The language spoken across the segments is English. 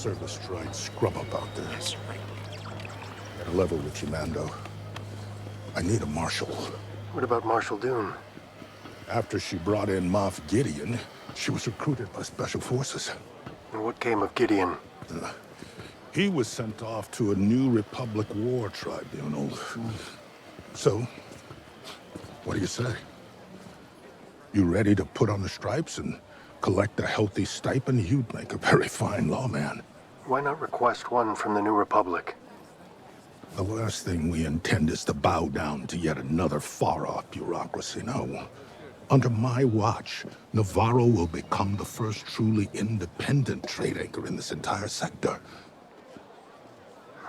service droid scrub up out there. At a level with you, Mando. I need a marshal. What about Marshal Dune? After she brought in Moff Gideon, she was recruited by Special Forces. And what came of Gideon? He was sent off to a new Republic War tribunal. So, what do you say? You ready to put on the stripes and collect a healthy stipend? You'd make a very fine lawman. Why not request one from the New Republic? The last thing we intend is to bow down to yet another far-off bureaucracy, no. Under my watch, Navarro will become the first truly independent trade anchor in this entire sector.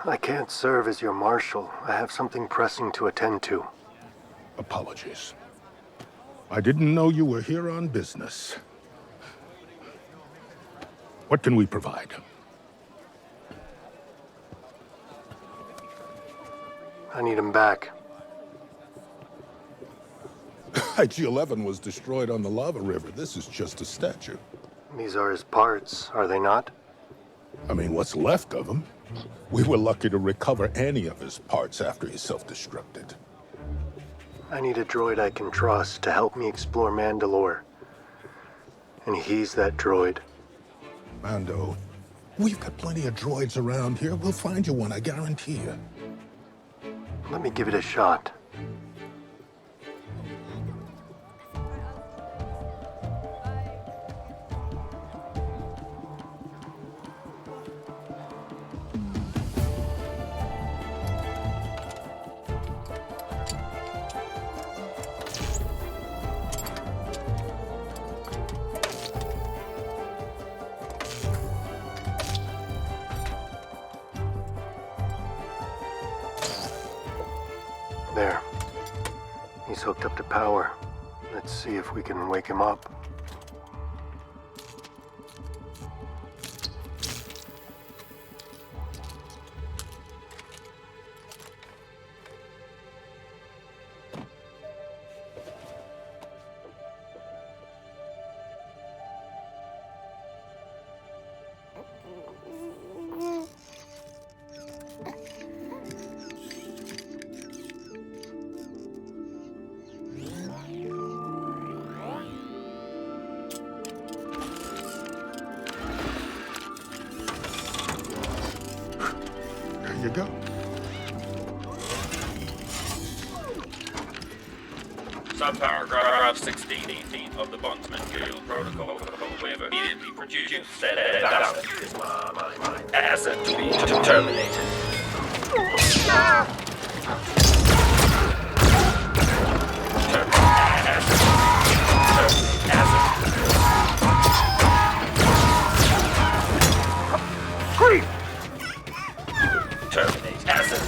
I can't serve as your marshal. I have something pressing to attend to. Apologies. I didn't know you were here on business. What can we provide? I need him back. IG-11 was destroyed on the lava river. This is just a statue. These are his parts, are they not? I mean, what's left of him? We were lucky to recover any of his parts after he self-destructed. I need a droid I can trust to help me explore Mandalore. And he's that droid. Mando, we've got plenty of droids around here. We'll find you one, I guarantee you. Let me give it a shot. There. He's hooked up to power. Let's see if we can wake him up. There you go. Subparagraph 16 of the Bondsman Guild Protocol waiver immediately produced said asset to be terminated. Creep! Terminate asset.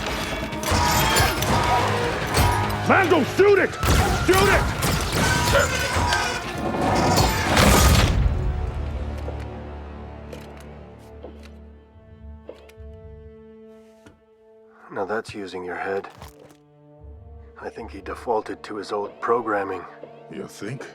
Mando, shoot it! Shoot it! Terminate. Now that's using your head. I think he defaulted to his old programming. You think?